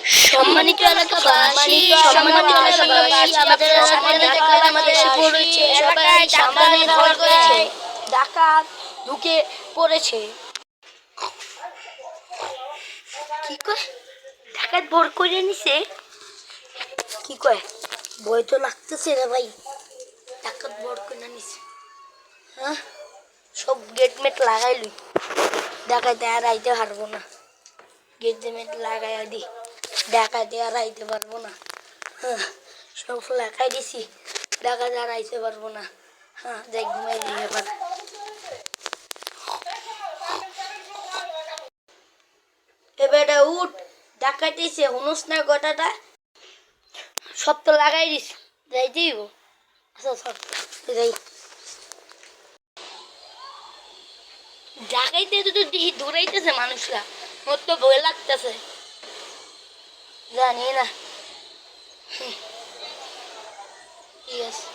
সম্মানিত এলাকাবাসী, আমাদের সামনে ডাকাত আমাদের এসে পড়েছে, সবাই সাবধানে ভর করেছে, ডাকাত ঢুকে পড়েছে। কি কয়? ডাকাত ভর করে নিছে? কি কয়? ভয় তো লাগতেছে রে ভাই, ডাকাত ভর করে নিছে। হ্যাঁ, সব গেট মেট লাগাইলি, ডাকাতে আর আইতে পারবো না। গেট মেট লাগাইয়া দি, ডাকাতে আর আইতে পারবো না। হ্যাঁ, সব লাগাই দিছি, ডাকাতে আর আইতে পারবো না। হ্যাঁ, যাই ঘুমাই দিই এবার। এবারে উঠ, ডাকাইতেছে হুনুস না গোটাটা, সব তো লাগাই দিস, যাইতেই গো। আচ্ছা সব যাই। ডাকাইতে তো দেখি দৌড়াইতেছে মানুষরা, মোর তো ভয় লাগতেছে, জানি না। ঠিক আছে।